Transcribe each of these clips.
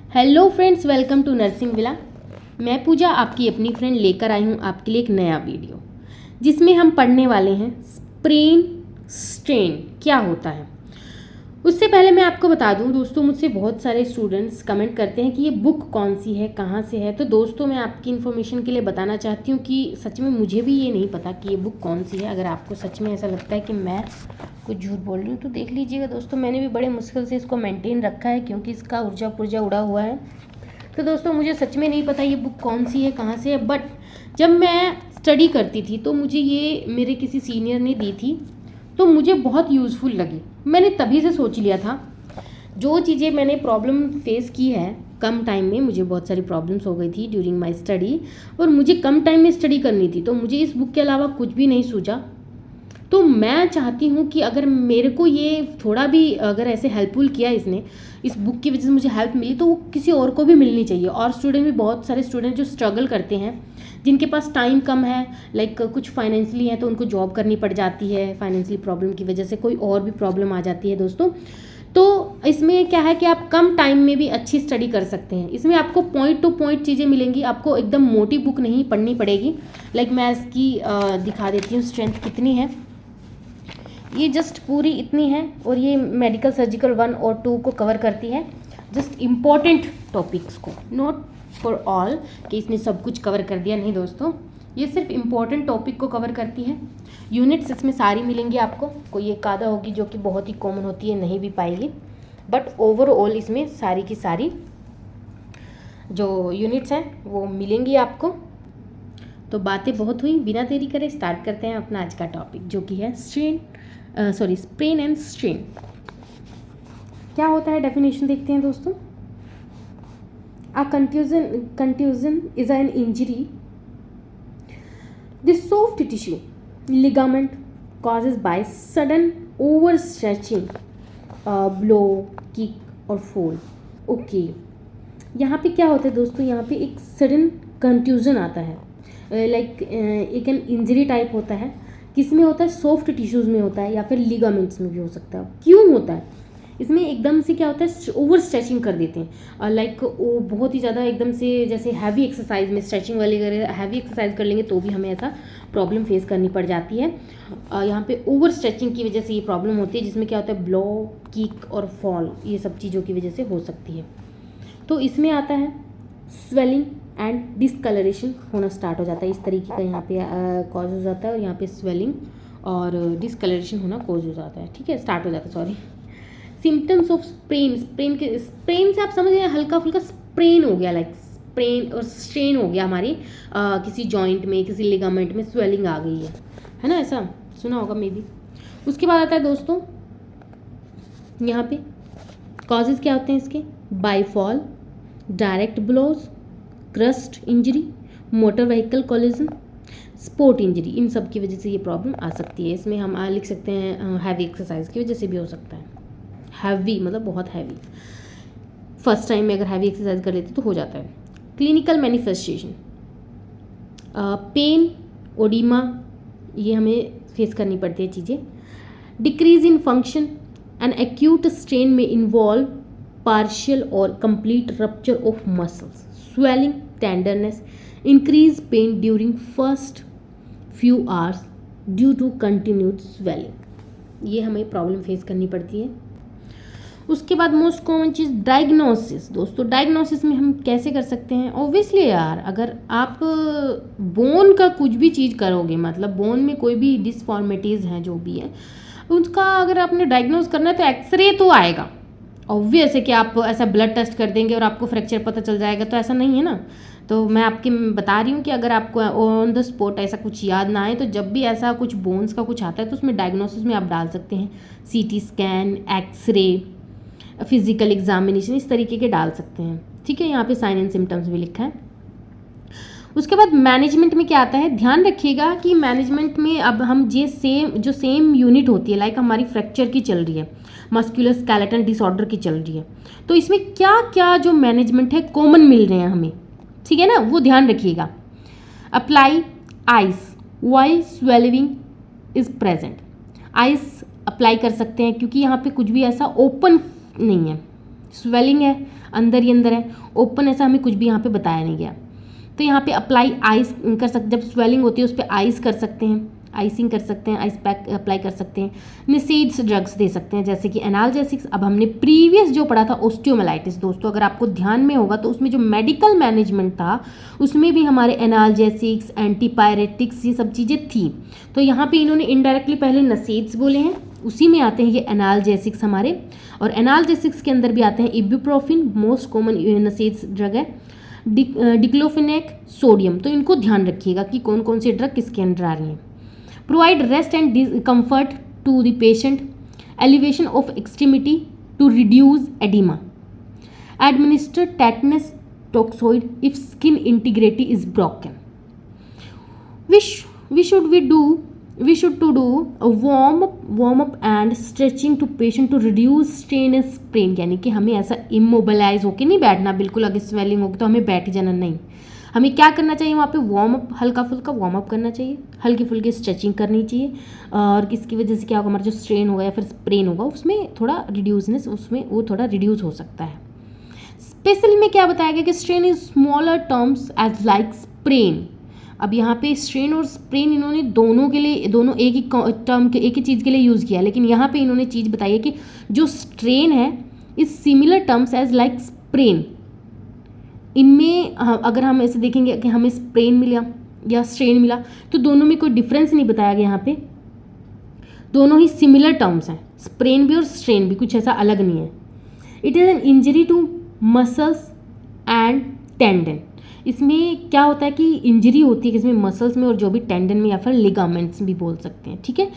Hello friends, welcome to nursing villa. मैं पूजा आपकी अपनी फ्रेंड लेकर आई हूँ आपके लिए एक नया वीडियो जिसमें हम पढ़ने वाले हैं स्प्रेन स्ट्रेन क्या होता है। उससे पहले मैं आपको बता दूं दोस्तों, मुझसे बहुत सारे स्टूडेंट्स कमेंट करते हैं कि ये बुक कौन सी है, कहाँ से है। तो दोस्तों मैं आपकी इन्फॉर्मेशन के लिए बताना चाहती हूँ कि सच में मुझे भी ये नहीं पता कि ये बुक कौन सी है। अगर आपको सच में ऐसा लगता है कि मैं कुछ झूठ बोल रही हूँ तो देख लीजिएगा दोस्तों, मैंने भी बड़े मुश्किल से इसको मेंटेन रखा है क्योंकि इसका ऊर्जा पुर्जा उड़ा हुआ है। तो दोस्तों मुझे सच में नहीं पता ये बुक कौन सी है, कहाँ से है। बट जब मैं स्टडी करती थी तो मुझे ये मेरे किसी सीनियर ने दी थी तो मुझे बहुत यूज़फुल लगी। मैंने तभी से सोच लिया था, जो चीज़ें मैंने प्रॉब्लम फेस की है कम टाइम में, मुझे बहुत सारी प्रॉब्लम्स हो गई थी ड्यूरिंग माय स्टडी और मुझे कम टाइम में स्टडी करनी थी, तो मुझे इस बुक के अलावा कुछ भी नहीं सूझा। तो मैं चाहती हूँ कि अगर मेरे को ये थोड़ा भी अगर ऐसे हेल्पफुल किया इसने, इस बुक की वजह से मुझे हेल्प मिली, तो वो किसी और को भी मिलनी चाहिए। और स्टूडेंट भी, बहुत सारे स्टूडेंट जो स्ट्रगल करते हैं, जिनके पास टाइम कम है, लाइक कुछ फाइनेंशियली है तो उनको जॉब करनी पड़ जाती है, फाइनेंशियली प्रॉब्लम की वजह से कोई और भी प्रॉब्लम आ जाती है दोस्तों। तो इसमें क्या है कि आप कम टाइम में भी अच्छी स्टडी कर सकते हैं। इसमें आपको पॉइंट टू पॉइंट चीज़ें मिलेंगी, आपको एकदम मोटी बुक नहीं पढ़नी पड़ेगी। लाइक मैं इसकी दिखा देती हूँ स्ट्रेंथ कितनी है। ये जस्ट पूरी इतनी है और ये मेडिकल सर्जिकल 1 और 2 को कवर करती है, जस्ट इम्पॉर्टेंट टॉपिक्स को, नॉट फॉर ऑल कि इसने सब कुछ कवर कर दिया, नहीं दोस्तों, ये सिर्फ इम्पॉर्टेंट टॉपिक को कवर करती है। यूनिट्स इसमें सारी मिलेंगी आपको, कोई एक आधा होगी जो कि बहुत ही कॉमन होती है, नहीं भी पाएगी, बट ओवरऑल इसमें सारी की सारी जो यूनिट्स हैं वो मिलेंगी आपको। तो बातें बहुत हुई, बिना देरी करे स्टार्ट करते हैं अपना आज का टॉपिक, जो कि है स्प्रेन एंड स्ट्रेन। क्या होता है, डेफिनेशन देखते हैं दोस्तों। A contusion is an injury this soft tissue ligament causes by sudden overstretching, blow, kick और fall। ओके, यहाँ पे क्या होता है दोस्तों, यहाँ पे एक सडन कंट्यूजन आता है, लाइक एक एन इंजरी टाइप होता है। किस में होता है, सॉफ्ट टिश्यूज़ में होता है या फिर लिगामेंट्स में भी हो सकता है। क्यों होता है, इसमें एकदम से क्या होता है, ओवर स्ट्रेचिंग कर देते हैं, लाइक वो बहुत ही ज़्यादा एकदम से, जैसे हैवी एक्सरसाइज में स्ट्रेचिंग वाली हैवी एक्सरसाइज कर लेंगे तो भी हमें ऐसा प्रॉब्लम फेस करनी पड़ जाती है। यहाँ पे ओवर स्ट्रेचिंग की वजह से ये प्रॉब्लम होती है, जिसमें क्या होता है, ब्लो, किक और फॉल, ये सब चीज़ों की वजह से हो सकती है। तो इसमें आता है स्वेलिंग एंड डिसकलरेशन होना स्टार्ट हो जाता है। इस तरीके का यहाँ पे कॉज हो जाता है और यहाँ पे स्वेलिंग और डिसकलरेशन होना कॉज हो जाता है, ठीक है, स्टार्ट हो जाता है, सॉरी। सिम्टम्स ऑफ स्प्रेन से आप समझ गए, हल्का फुल्का स्प्रेन हो गया, लाइक स्प्रेन और स्ट्रेन हो गया हमारी किसी जॉइंट में, किसी लिगामेंट में स्वेलिंग आ गई है ना, ऐसा सुना होगा मे बी। उसके बाद आता है दोस्तों यहाँ पे कॉजेज़ क्या होते हैं इसके, by fall, direct blows, crush injury, motor vehicle collision, sport injury, इन सब की वजह से ये प्रॉब्लम आ सकती है। इसमें हम लिख सकते हैं हैवी एक्सरसाइज की वजह से भी हो सकता है। हैवी मतलब बहुत हैवी, फर्स्ट टाइम में अगर हैवी एक्सरसाइज कर लेते तो हो जाता है। क्लिनिकल मैनिफेस्टेशन, पेन, ओडिमा, ये हमें फेस करनी पड़ती है चीज़ें। Decrease in function, an acute strain में इन्वॉल्व पार्शियल और complete rupture of muscles, swelling, tenderness, increase pain during first few hours due to continued swelling, ये हमें प्रॉब्लम फेस करनी पड़ती है। उसके बाद मोस्ट कॉमन चीज़ डायग्नोसिस। दोस्तों डायग्नोसिस में हम कैसे कर सकते हैं, ऑब्वियसली यार, अगर आप बोन का कुछ भी चीज़ करोगे, मतलब बोन में कोई भी डिसफॉर्मिटीज़ हैं जो भी है, उसका अगर आपने डायग्नोज करना है तो एक्सरे तो आएगा। ऑब्वियस है कि आप ऐसा ब्लड टेस्ट कर देंगे और आपको फ्रैक्चर पता चल जाएगा, तो ऐसा नहीं है ना। तो मैं आपके बता रही हूँ कि अगर आपको ऑन द स्पॉट ऐसा कुछ याद ना आए, तो जब भी ऐसा कुछ बोन्स का कुछ आता है तो उसमें डायग्नोसिस में आप डाल सकते हैं CT scan, x ray, physical examination, इस तरीके के डाल सकते हैं, ठीक है। यहाँ पे साइन एंड सिम्टम्स भी लिखा है। उसके बाद मैनेजमेंट में क्या आता है, ध्यान रखिएगा कि मैनेजमेंट में अब हम जो सेम यूनिट होती है, लाइक हमारी फ्रैक्चर की चल रही है, मस्कुलर स्केलेटल डिसऑर्डर की चल रही है, तो इसमें क्या क्या जो मैनेजमेंट है कॉमन मिल रहे हैं हमें, ठीक है ना, वो ध्यान रखिएगा। Apply ice while swelling is present, ice apply कर सकते हैं क्योंकि यहाँ पे कुछ भी ऐसा ओपन नहीं है, स्वेलिंग है, अंदर ही अंदर है, ओपन ऐसा हमें कुछ भी यहाँ पे बताया नहीं गया। तो यहाँ पे अप्लाई आइस कर सकते, जब स्वेलिंग होती है उस पर आइस कर सकते हैं, आइसिंग कर सकते हैं, आइस पैक अप्लाई कर सकते हैं, निसेड्स ड्रग्स दे सकते हैं जैसे कि एनाल्जेसिक्स। अब हमने प्रीवियस जो पढ़ा था ओस्टियोमाइलाइटिस, दोस्तों अगर आपको ध्यान में होगा तो उसमें जो मेडिकल मैनेजमेंट था उसमें भी हमारे एनाल्जेसिक्स, एंटीपायरेटिक्स ये सब चीज़ें थी। तो यहाँ पे इन्होंने इनडायरेक्टली पहले नसेड्स बोले हैं, उसी में आते हैं ये एनाल्जेसिक्स हमारे, और एनाल्जेसिक्स के अंदर भी आते हैं इब्यूप्रोफिन, मोस्ट कॉमन नसेड्स ड्रग है, डिक्लोफेनेक, सोडियम। तो इनको ध्यान रखिएगा कि कौन कौन से ड्रग किसके अंडर आ रही हैं। Provide rest and comfort to the patient, elevation of extremity to reduce edema, administer tetanus toxoid if skin integrity is broken. We should to do a warm up and stretching to patient to reduce strain and sprain, यानी कि हमें ऐसा immobilise होके नहीं बैठना, बिल्कुल अगर swelling होगी तो हमें बैठ जाना नहीं, हमें क्या करना चाहिए वहाँ पे वार्म अप, हल्का फुल्का वार्म अप करना चाहिए, हल्की फुल्की स्ट्रेचिंग करनी चाहिए, और इसकी वजह से क्या होगा, हमारा जो स्ट्रेन होगा या फिर स्प्रेन होगा उसमें थोड़ा रिड्यूसनेस, उसमें वो थोड़ा रिड्यूस हो सकता है। स्पेशली में क्या बताया गया कि strain is smaller terms as like sprain. अब यहाँ पे स्ट्रेन और स्प्रेन इन्होंने दोनों के लिए, दोनों एक ही टर्म के, एक ही चीज़ के लिए यूज़ किया, लेकिन यहाँ पे इन्होंने चीज़ बताई है कि जो स्ट्रेन है is similar terms as like sprain. इनमें अगर हम ऐसे देखेंगे कि हमें स्प्रेन मिला या स्ट्रेन मिला तो दोनों में कोई डिफरेंस नहीं बताया गया, यहाँ पे दोनों ही सिमिलर टर्म्स हैं, स्प्रेन भी और स्ट्रेन भी, कुछ ऐसा अलग नहीं है। It is an injury to muscles and tendon. इसमें क्या होता है कि इंजरी होती है इसमें मसल्स में और जो भी टेंडन में या फिर लिगामेंट्स भी बोल सकते हैं, ठीक है।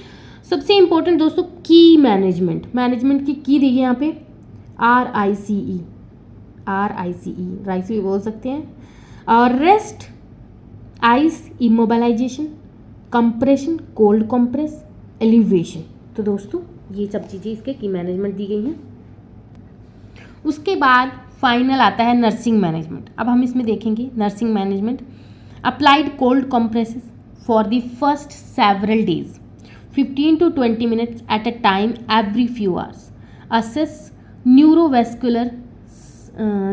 सबसे इंपॉर्टेंट दोस्तों की मैनेजमेंट की दी है यहाँ पे RICE राइस भी बोल सकते हैं, और rest, ice, immobilization, compression, cold compress, elevation. तो दोस्तों ये सब चीज़ें इसके की मैनेजमेंट दी गई हैं। उसके बाद फाइनल आता है नर्सिंग मैनेजमेंट। अब हम इसमें देखेंगे nursing management. Applied cold compresses for the first several days 15 to 20 minutes at a time every few hours. Assess neurovascular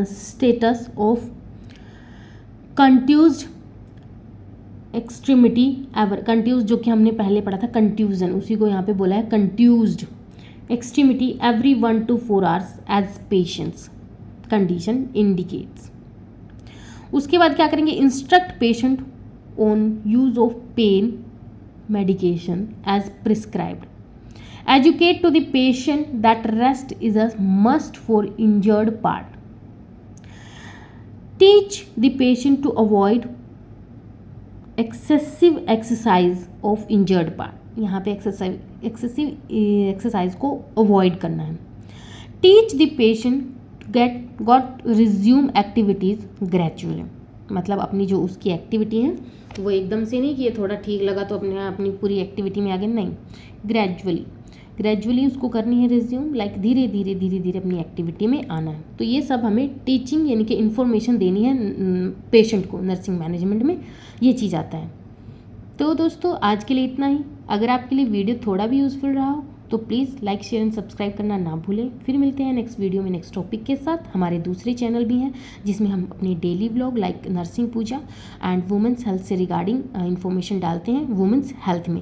status of contused extremity ever. Contused जो कि हमने पहले पढ़ा था contusion, उसी को यहाँ पे बोला है contused extremity every 1 to 4 hours as patient's condition indicates. उसके बाद क्या करेंगे, instruct patient on use of pain medication as prescribed. Educate to the patient that rest is a must for injured part. Teach the patient to avoid excessive exercise of injured part. यहाँ पे excessive exercise को avoid करना है. Teach the patient got resume activities gradually. मतलब अपनी जो उसकी activity है वो एकदम से नहीं कि ये थोड़ा ठीक लगा तो अपनी पूरी एक्टिविटी में आगे, नहीं, ग्रेजुअली उसको करनी है रिज्यूम, लाइक धीरे धीरे अपनी एक्टिविटी में आना है। तो ये सब हमें टीचिंग यानी कि इन्फॉर्मेशन देनी है पेशेंट को, नर्सिंग मैनेजमेंट में ये चीज़ आता है। तो दोस्तों आज के लिए इतना ही। अगर आपके लिए वीडियो थोड़ा भी यूज़फुल रहा हो तो please like, share and subscribe करना ना भूलें। फिर मिलते हैं नेक्स्ट वीडियो में नेक्स्ट टॉपिक के साथ। हमारे दूसरे चैनल भी हैं जिसमें हम अपनी daily vlog like nursing Pooja and women's health से रिगार्डिंग इन्फॉर्मेशन डालते हैं वुमेंस हेल्थ में।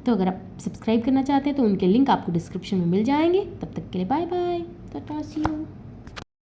तो अगर आप सब्सक्राइब करना चाहते हैं तो उनके लिंक आपको डिस्क्रिप्शन में मिल जाएंगे। तब तक के लिए bye bye, tata, see you.